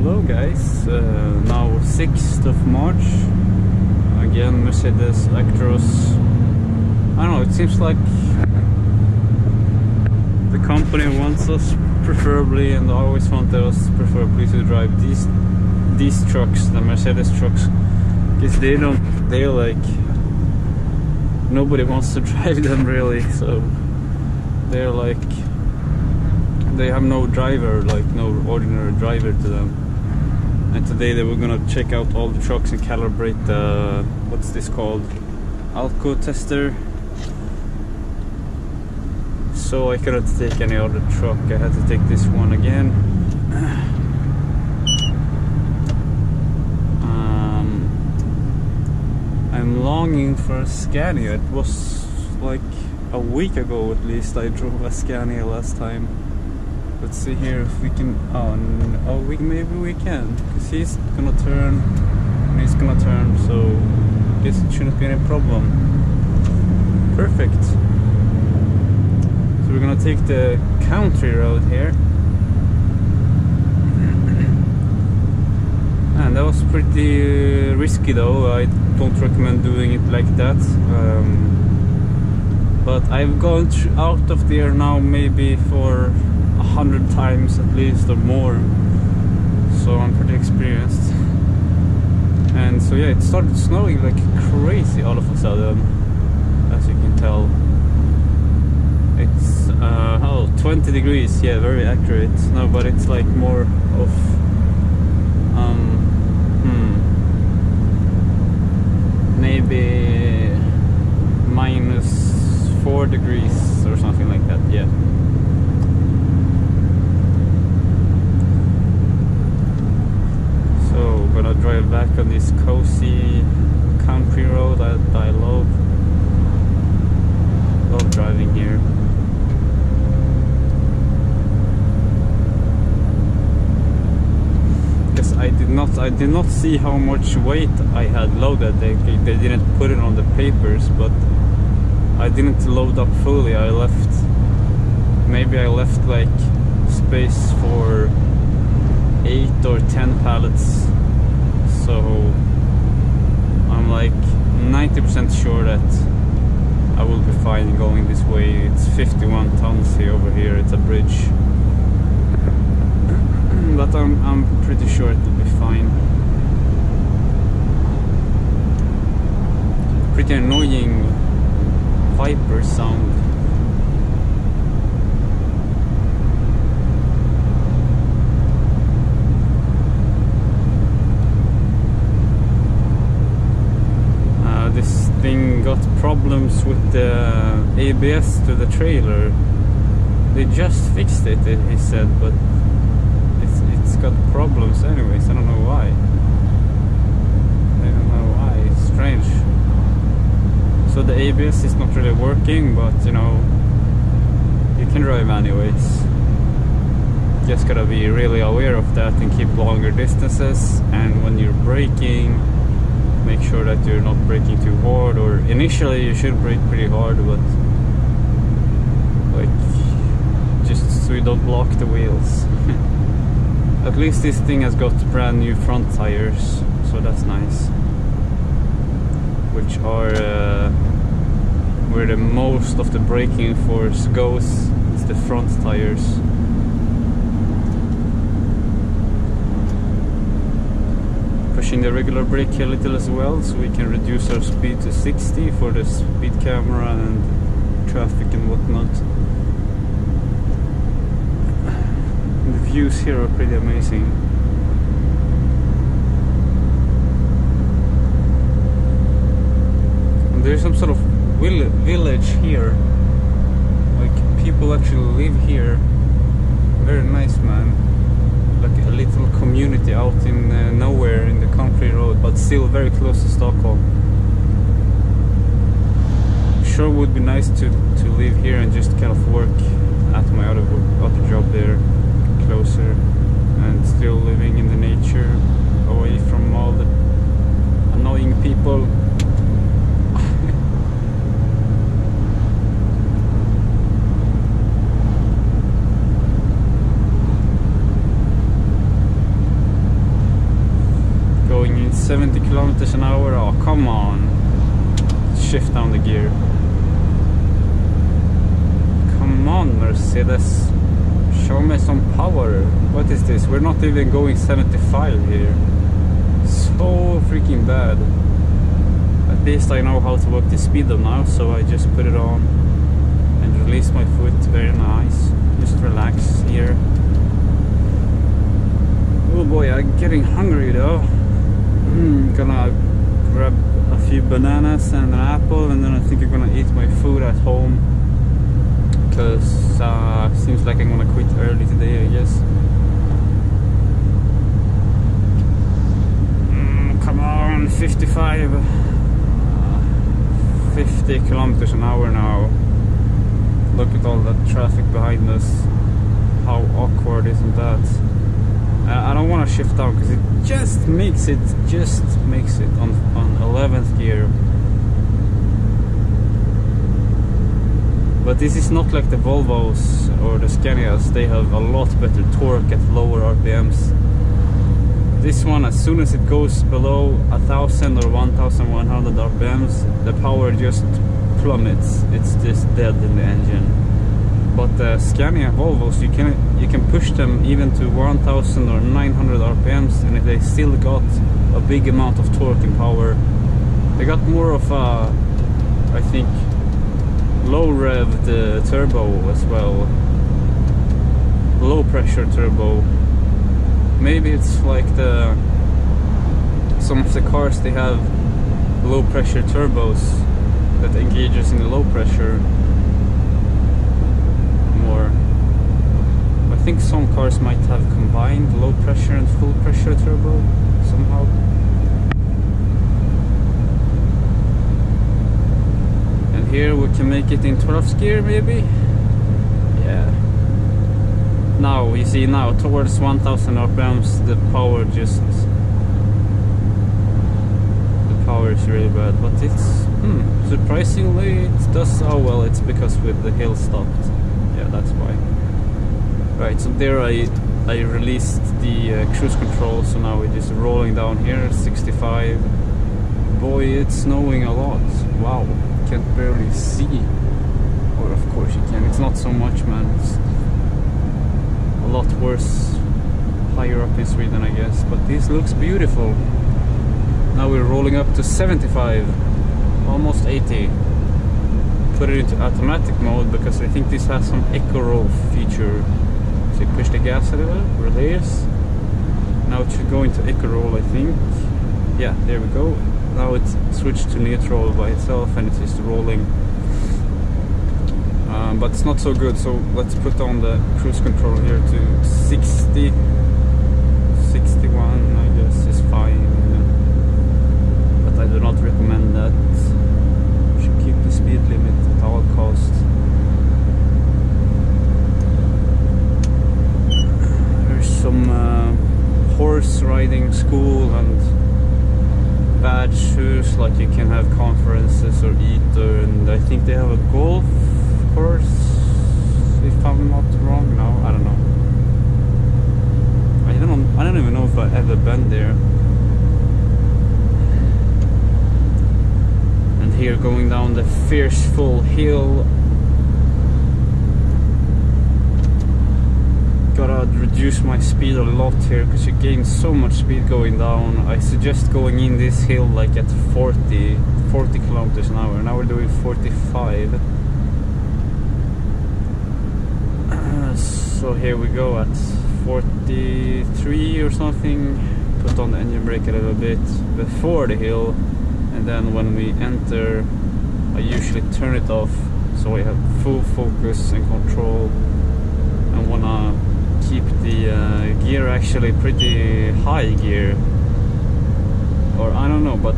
Hello guys, now 6th of March, again Mercedes Actros. I don't know, it seems like the company wants us preferably, and always wanted us preferably, to drive these trucks, the Mercedes trucks, because they're like, nobody wants to drive them really, so they're like, they have no driver, like no ordinary driver to them. And today they were gonna check out all the trucks and calibrate the, what's this called, alco tester. So I couldn't take any other truck, I had to take this one again. I'm longing for a Scania. It was like a week ago at least I drove a Scania last time. Let's see here if we can. Maybe we can, because he's gonna turn and he's gonna turn, so I guess it shouldn't be any problem. Perfect. So we're gonna take the country road here, and that was pretty risky though. I don't recommend doing it like that. But I've gone out of there now maybe for 100 times at least or more, so I'm pretty experienced. And so yeah, it started snowing like crazy all of a sudden, as you can tell. It's 20 degrees, yeah, very accurate. No, but it's like more of maybe -4 degrees or something like that, yeah. So gonna drive back on this cozy country road that I love driving here. Because I did not see how much weight I had loaded. They didn't put it on the papers, but I didn't load up fully. I left like space for 8 or 10 pallets, so I'm like 90% sure that I will be fine going this way. It's 51 tons over here, it's a bridge, but I'm pretty sure it will be fine. Pretty annoying Viper sound. This thing got problems with the ABS to the trailer. They just fixed it, he said, but it's got problems anyways. I don't know why. It's strange. So the ABS is not really working, but you know, you can drive anyways. Just gotta be really aware of that and keep longer distances, and when you're braking, make sure that you're not braking too hard, or initially you should brake pretty hard, but like just so you don't block the wheels. At least this thing has got brand new front tires, so that's nice, which are where the most of the braking force goes, is the front tires. Pushing the regular brake a little as well, so we can reduce our speed to 60 for the speed camera and traffic and whatnot. The views here are pretty amazing. And there's some sort of village here, like people actually live here. Very nice, man. Like a little community out in nowhere in the country road, but still very close to Stockholm. Sure would be nice to live here and just kind of work at my other job there, closer, and still living in the nature, away from all the annoying people. 70 kilometers an hour. Oh, come on. Shift down the gear. Come on, Mercedes. Show me some power. What is this? We're not even going 75 here. So freaking bad. At least I know how to work the speedo now, so I just put it on and release my foot. Very nice. Just relax here. Oh boy, I'm getting hungry though. Gonna grab a few bananas and an apple, and then I think I'm gonna eat my food at home, because seems like I'm gonna quit early today, I guess. Come on, 55, 50 kilometers an hour now. Look at all that traffic behind us. How awkward isn't that? I don't want to shift down because it just makes it on 11th gear. But this is not like the Volvos or the Scanias. They have a lot better torque at lower RPMs. This one, as soon as it goes below 1000 or 1100 RPMs, the power just plummets. It's just dead in the engine. But the Scania Volvos, you can push them even to 1000 or 900 RPMs, and if they still got a big amount of torque and power. They got more of a, I think, low revved turbo as well. Low pressure turbo. Maybe it's like some of the cars, they have low pressure turbos that engages in the low pressure more. I think some cars might have combined low pressure and full pressure turbo somehow. And here we can make it in 12th gear maybe. Yeah. Now you see, now towards 1000 RPMs the power is really bad, but it's surprisingly it does. Oh well, it's because with the hill stopped. Yeah, that's why. Right, so there I released the cruise control, so now we're just rolling down here, 65. Boy, it's snowing a lot. Wow, can't barely see. Or of course you can. It's not so much, man. It's a lot worse higher up in Sweden, I guess. But this looks beautiful. Now we're rolling up to 75, almost 80. Put it into automatic mode because I think this has some eco roll feature. So you push the gas a little, release. Now it should go into eco roll, I think. Yeah, there we go. Now it's switched to neutral by itself and it's just rolling. But it's not so good, so let's put on the cruise control here to 60. 61, I guess, is fine. I do not recommend that. You should keep the speed limit at all costs. There's some horse riding school and badges, like you can have conferences or eat, and I think they have a golf course, if I'm not wrong. No, I don't know. I don't even know if I've ever been there. Here going down the fierceful hill. Gotta reduce my speed a lot here because you gain so much speed going down. I suggest going in this hill like at 40 kilometers an hour. Now we're doing 45. So here we go at 43 or something. Put on the engine brake a little bit before the hill. And then when we enter, I usually turn it off so I have full focus and control. I wanna keep the gear actually pretty high gear, or I don't know, but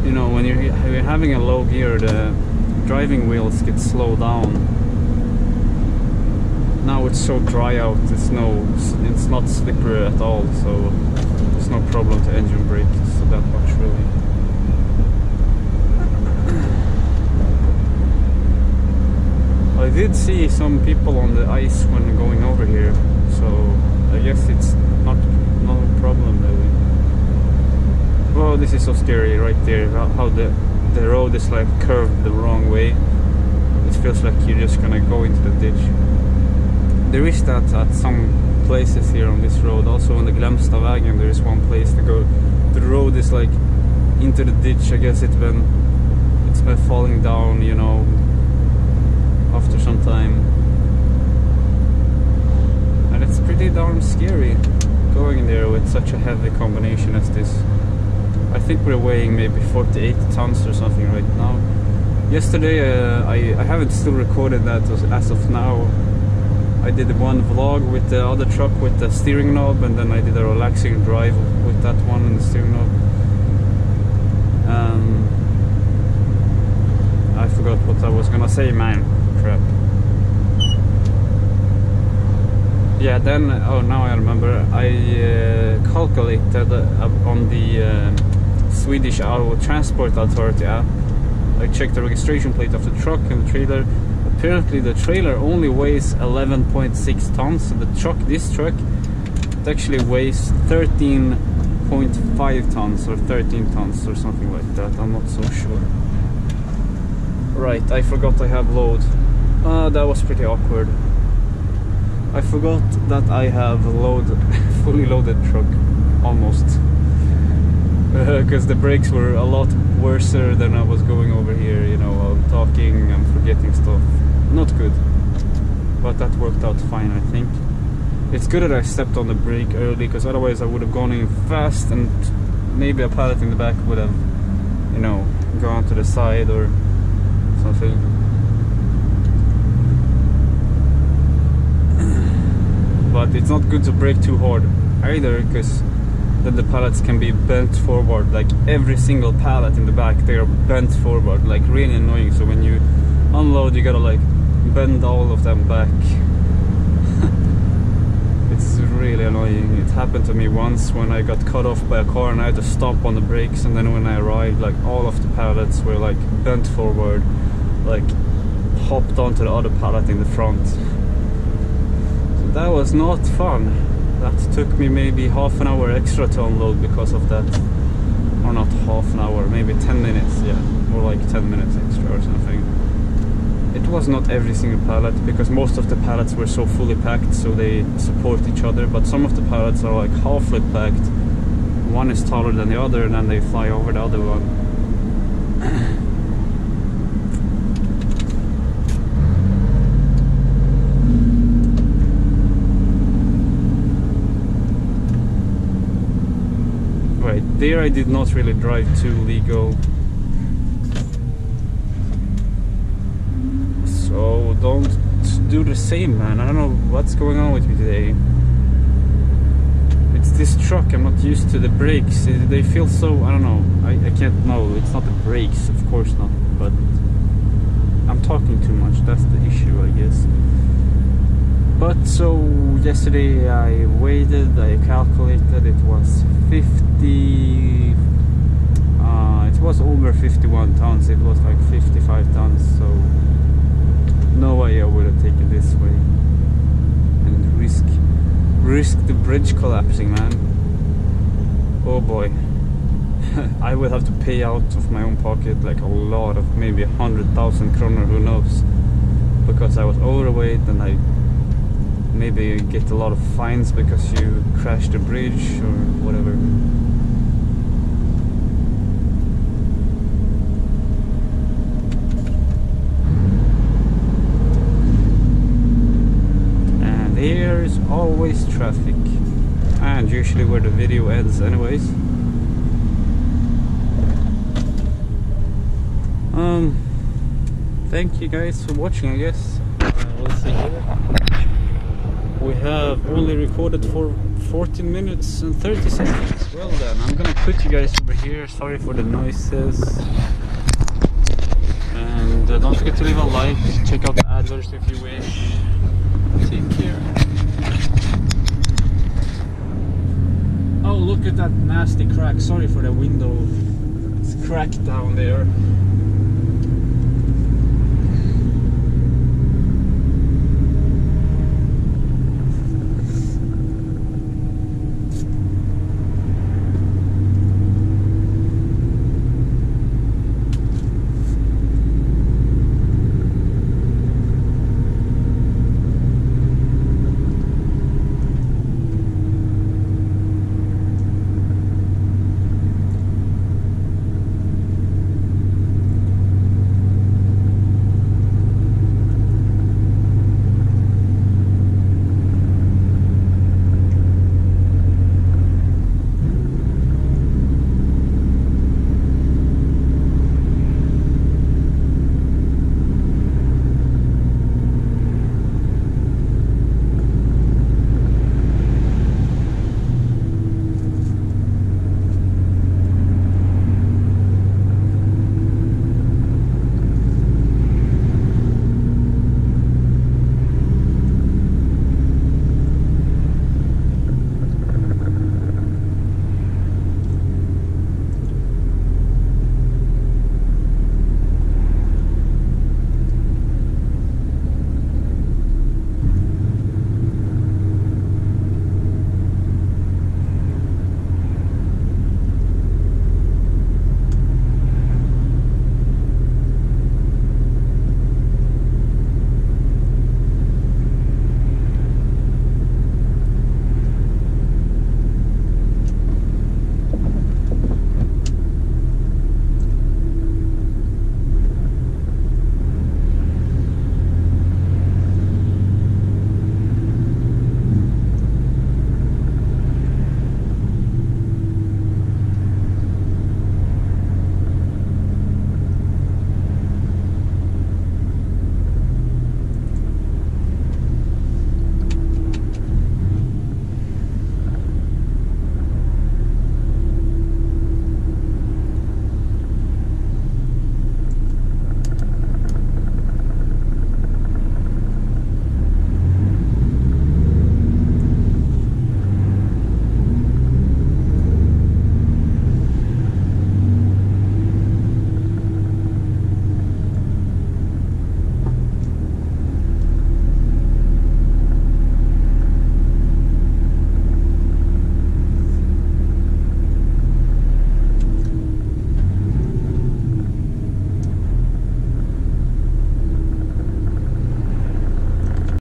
you know, when you're having a low gear, the driving wheels get slowed down. Now it's so dry out, it's not slippery at all, so there's no problem to engine brake so that much really. I did see some people on the ice when going over here, so I guess it's not a problem really. Well, this is so scary right there, how the road is like curved the wrong way. It feels like you're just gonna go into the ditch. There is that at some places here on this road, also on the Glemstavägen there is one place to go. The road is like into the ditch. I guess it's been falling down, you know, after some time. And it's pretty darn scary going in there with such a heavy combination as this. I think we're weighing maybe 48 tons or something right now. Yesterday I haven't still recorded that as of now. I did one vlog with the other truck with the steering knob, and then I did a relaxing drive with that one and the steering knob. I forgot what I was gonna say, man. Crap. Yeah, then, oh, now I remember. I calculated on the Swedish Auto Transport Authority app. I checked the registration plate of the truck and the trailer. Apparently the trailer only weighs 11.6 tons. So the truck, this truck, it actually weighs 13.5 tons or 13 tons or something like that. I'm not so sure. Right, I forgot I have load. That was pretty awkward. I forgot that I have a fully loaded truck, almost. Because the brakes were a lot worse than I was going over here, you know, I'm talking, I'm forgetting stuff. Not good. But that worked out fine, I think. It's good that I stepped on the brake early, because otherwise I would have gone in fast and maybe a pallet in the back would have, you know, gone to the side or something. But it's not good to brake too hard either, because then the pallets can be bent forward. Like every single pallet in the back, they are bent forward, like really annoying. So when you unload, you gotta like bend all of them back. It's really annoying. It happened to me once when I got cut off by a car and I had to stop on the brakes, and then when I arrived, like all of the pallets were like bent forward, like hopped onto the other pallet in the front. That was not fun. That took me maybe half an hour extra to unload because of that. Or not half an hour, maybe 10 minutes, yeah. More like 10 minutes extra or something. It was not every single pallet, because most of the pallets were so fully packed, so they support each other. But some of the pallets are like halfly packed. One is taller than the other, and then they fly over the other one. There I did not really drive too legal, so don't do the same, man. I don't know what's going on with me today. It's this truck, I'm not used to the brakes. They feel so, I don't know, I can't know. It's not the brakes, of course not, but I'm talking too much, that's the issue, I guess. But so yesterday I waited, I calculated, it was 50, it was over 51 tons, it was like 55 tons, so no way I would have taken this way and risk the bridge collapsing, man. Oh boy. I would have to pay out of my own pocket like a lot of, maybe 100,000 kronor, who knows, because I was overweight, and I maybe get a lot of fines because you crashed a bridge or whatever. And here is always traffic, and usually where the video ends anyways. Thank you guys for watching, I guess. We'll see here. We have only recorded for 14 minutes and 30 seconds. Well then, I'm gonna put you guys over here. Sorry for the noises. And don't forget to leave a like. Check out the adverts if you wish. Take care. Oh, look at that nasty crack. Sorry for the window. It's cracked down there.